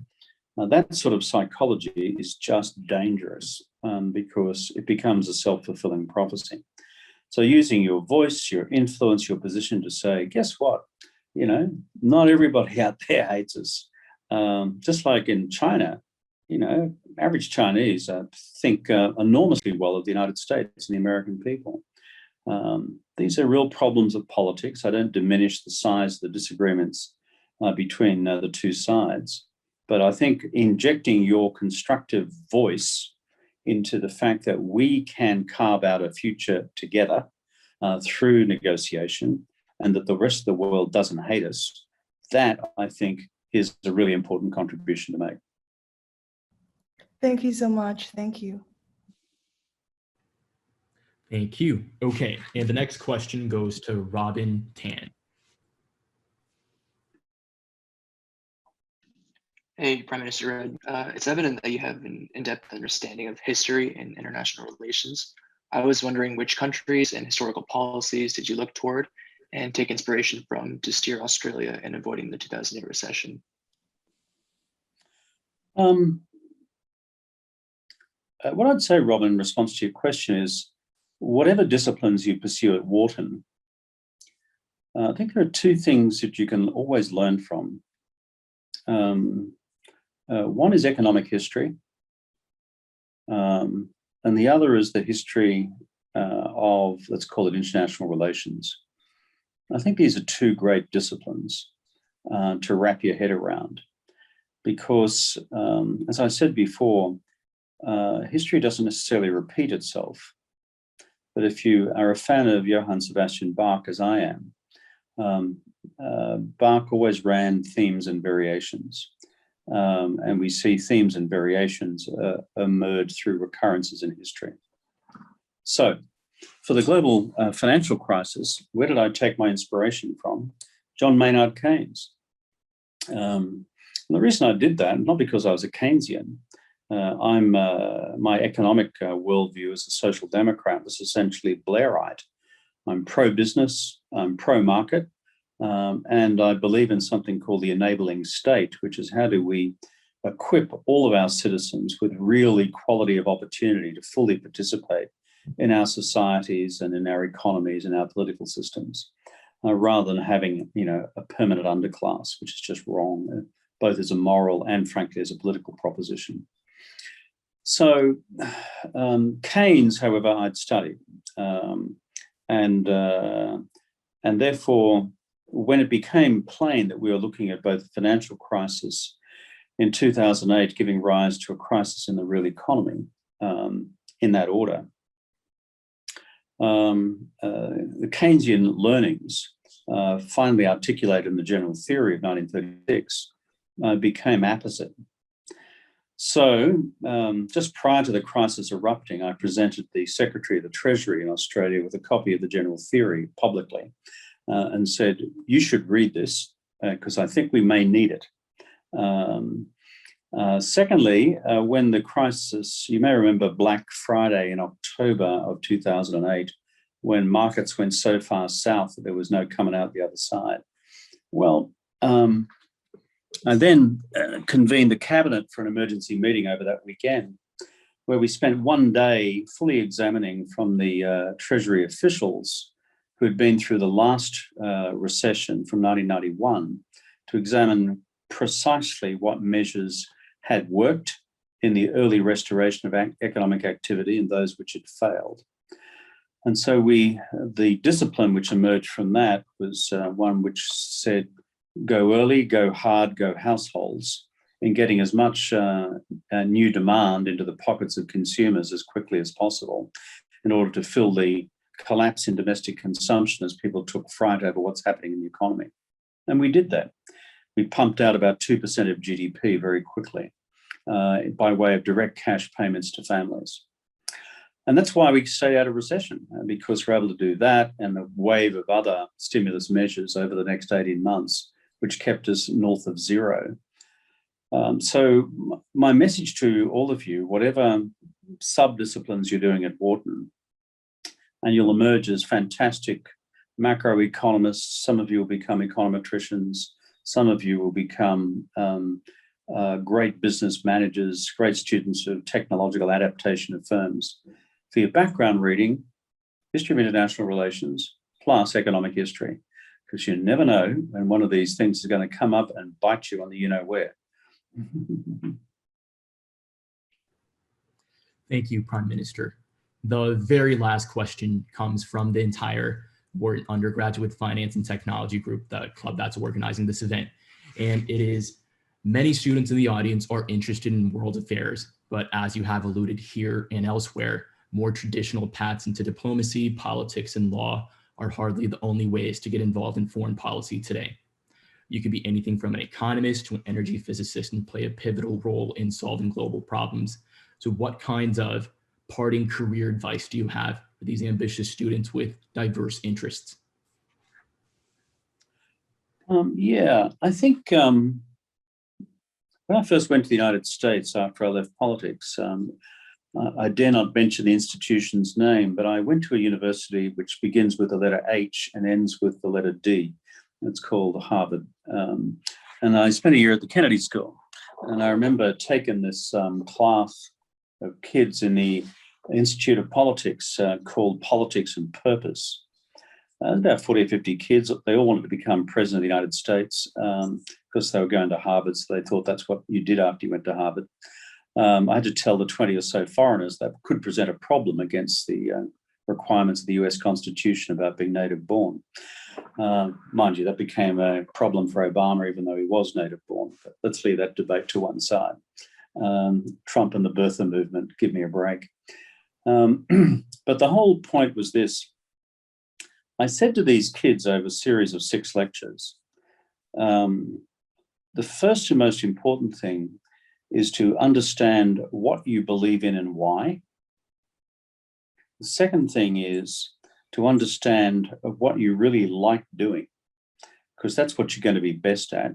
Now, that sort of psychology is just dangerous because it becomes a self-fulfilling prophecy. So using your voice, your influence, your position to say, guess what? not everybody out there hates us. Just like in China, average Chinese think enormously well of the United States and the American people. These are real problems of politics. I don't diminish the size of the disagreements between the two sides, but I think injecting your constructive voice into the fact that we can carve out a future together through negotiation, and that the rest of the world doesn't hate us, that I think is a really important contribution to make. Thank you so much. Thank you. Thank you. Okay, and the next question goes to Robin Tan. Hey, Prime Minister Rudd. It's evident that you have an in-depth understanding of history and international relations. I was wondering which countries and historical policies did you look toward and take inspiration from to steer Australia in avoiding the 2008 recession? What I'd say, Robin, in response to your question is, whatever disciplines you pursue at Wharton, I think there are two things that you can always learn from. One is economic history, and the other is the history of, let's call it, international relations. I think these are two great disciplines to wrap your head around, because, as I said before, history doesn't necessarily repeat itself. But if you are a fan of Johann Sebastian Bach, as I am, Bach always ran themes and variations. And we see themes and variations emerge through recurrences in history. So for the global financial crisis, where did I take my inspiration from? John Maynard Keynes. And the reason I did that, not because I was a Keynesian, my economic worldview as a social democrat was essentially Blairite. I'm pro-business, I'm pro-market, and I believe in something called the enabling state, which is how do we equip all of our citizens with real equality of opportunity to fully participate in our societies and in our economies and our political systems, rather than having, a permanent underclass, which is just wrong, both as a moral and, frankly, as a political proposition. So Keynes, however, I'd studied, and therefore, when it became plain that we were looking at both the financial crisis in 2008 giving rise to a crisis in the real economy, in that order, the Keynesian learnings, finally articulated in the general theory of 1936, became apposite. So just prior to the crisis erupting, I presented the Secretary of the Treasury in Australia with a copy of the general theory publicly and said, you should read this because I think we may need it. Secondly, when the crisis, you may remember Black Friday in October of 2008, when markets went so far south that there was no coming out the other side. Well, I then convened the cabinet for an emergency meeting over that weekend, where we spent one day fully examining from the Treasury officials who had been through the last recession from 1991 to examine precisely what measures had worked in the early restoration of economic activity and those which had failed. And so the discipline which emerged from that was one which said, go early, go hard, go households, in getting as much new demand into the pockets of consumers as quickly as possible in order to fill the collapse in domestic consumption as people took fright over what's happening in the economy. And we did that. We pumped out about 2% of GDP very quickly by way of direct cash payments to families. And that's why we stayed out of recession, because we're able to do that and a wave of other stimulus measures over the next 18 months, which kept us north of zero. So my message to all of you, whatever sub-disciplines you're doing at Wharton, and you'll emerge as fantastic macroeconomists, some of you will become econometricians, some of you will become great business managers, great students of technological adaptation of firms. For your background reading, history of international relations, plus economic history, because you never know when one of these things is going to come up and bite you on the you-know-where. Thank you, Prime Minister. The very last question comes from the entire Wharton Undergraduate Finance and Technology Group, the club that's organizing this event. And it is, many students in the audience are interested in world affairs, but as you have alluded here and elsewhere, more traditional paths into diplomacy, politics, and law are hardly the only ways to get involved in foreign policy today. You could be anything from an economist to an energy physicist and play a pivotal role in solving global problems. So what kinds of parting career advice do you have for these ambitious students with diverse interests? Yeah, I think when I first went to the United States after I left politics, I dare not mention the institution's name, but I went to a university which begins with the letter H and ends with the letter D. It's called Harvard. And I spent a year at the Kennedy School. And I remember taking this class of kids in the Institute of Politics called Politics and Purpose. About 40 or 50 kids. They all wanted to become president of the United States because they were going to Harvard, so they thought that's what you did after you went to Harvard. I had to tell the 20 or so foreigners that could present a problem against the requirements of the US Constitution about being native born. Mind you, that became a problem for Obama, even though he was native born. But let's leave that debate to one side. Trump and the birther movement, give me a break. But the whole point was this. I said to these kids over a series of 6 lectures, the first and most important thing is to understand what you believe in and why. The second thing is to understand what you really like doing, because that's what you're going to be best at.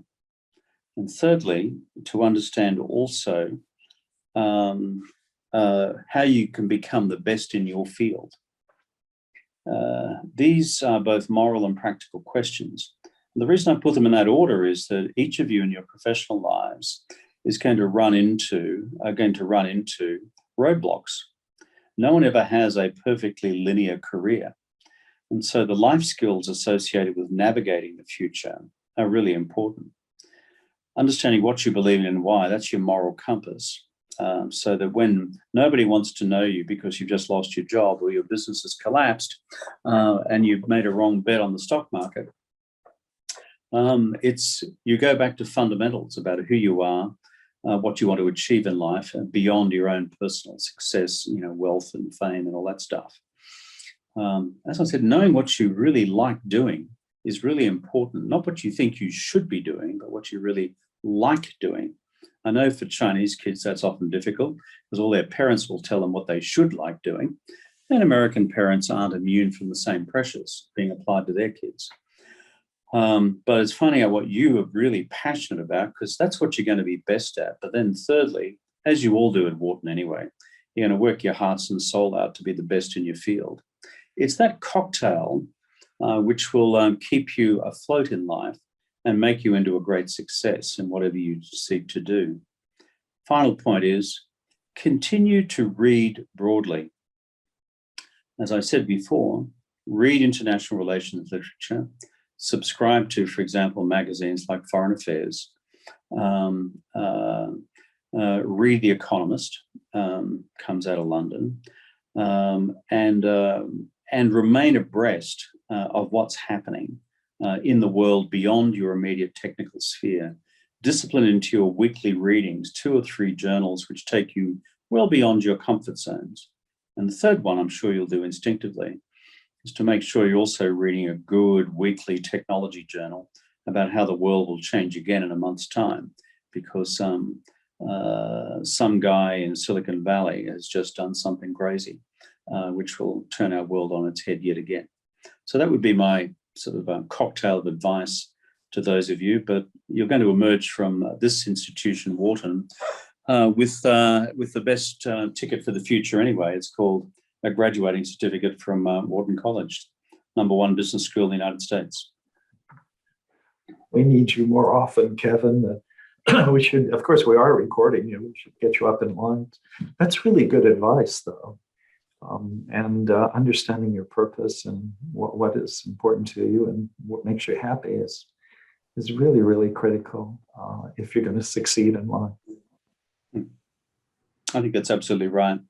And thirdly, to understand also how you can become the best in your field. These are both moral and practical questions. And the reason I put them in that order is that each of you in your professional lives is going to run into roadblocks. No one ever has a perfectly linear career. And so the life skills associated with navigating the future are really important. Understanding what you believe in and why, that's your moral compass. So that when nobody wants to know you because you've just lost your job or your business has collapsed and you've made a wrong bet on the stock market, you go back to fundamentals about who you are, what you want to achieve in life beyond your own personal success, wealth and fame and all that stuff. As I said, knowing what you really like doing is really important. Not what you think you should be doing, but what you really like doing. I know for Chinese kids that's often difficult because all their parents will tell them what they should like doing, and American parents aren't immune from the same pressures being applied to their kids. But it's finding out what you are really passionate about, because that's what you're going to be best at. But then thirdly, as you all do at Wharton anyway, you're going to work your hearts and soul out to be the best in your field. It's that cocktail which will keep you afloat in life and make you into a great success in whatever you seek to do. Final point is, continue to read broadly. As I said before, read international relations literature, subscribe to, for example, magazines like Foreign Affairs, read The Economist, comes out of London, and remain abreast of what's happening in the world beyond your immediate technical sphere. Discipline into your weekly readings, 2 or 3 journals which take you well beyond your comfort zones. And the third one, I'm sure you'll do instinctively, is to make sure you're also reading a good weekly technology journal about how the world will change again in a month's time, because some guy in Silicon Valley has just done something crazy, which will turn our world on its head yet again. So that would be my sort of cocktail of advice to those of you, but you're going to emerge from this institution, Wharton, with the best ticket for the future anyway. It's called a graduating certificate from Wharton College, #1 business school in the United States. We need you more often, Kevin. We should, of course, we are recording you. We should get you up in line. That's really good advice, though. and understanding your purpose and what is important to you and what makes you happy is really, really critical if you're going to succeed in life. I think that's absolutely right.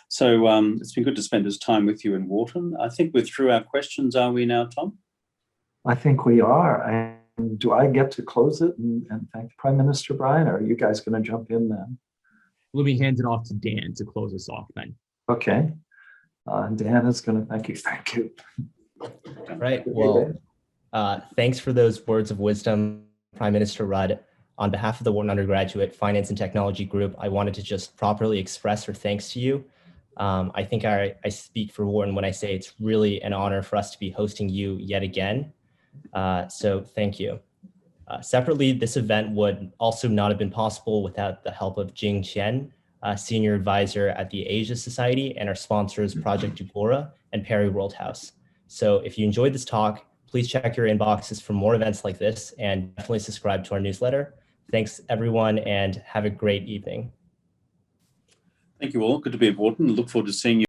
So it's been good to spend this time with you in Wharton. I think we're through our questions, are we now, Tom? I think we are. And do I get to close it and thank the Prime Minister, Brian, or are you guys going to jump in then? We'll be handing off to Dan to close us off then. Okay. Dan is going to thank you. Thank you. Right. Well, thanks for those words of wisdom, Prime Minister Rudd. On behalf of the Wharton Undergraduate Finance and Technology Group, I wanted to just properly express our thanks to you. I think I speak for Wharton when I say it's really an honor for us to be hosting you yet again. So thank you. Separately, this event would also not have been possible without the help of Jing Qian, Senior Advisor at the Asia Society, and our sponsors, Project Agora and Perry World House. So if you enjoyed this talk, please check your inboxes for more events like this and definitely subscribe to our newsletter. Thanks, everyone, and have a great evening. Thank you all. Good to be at Wharton. Look forward to seeing you.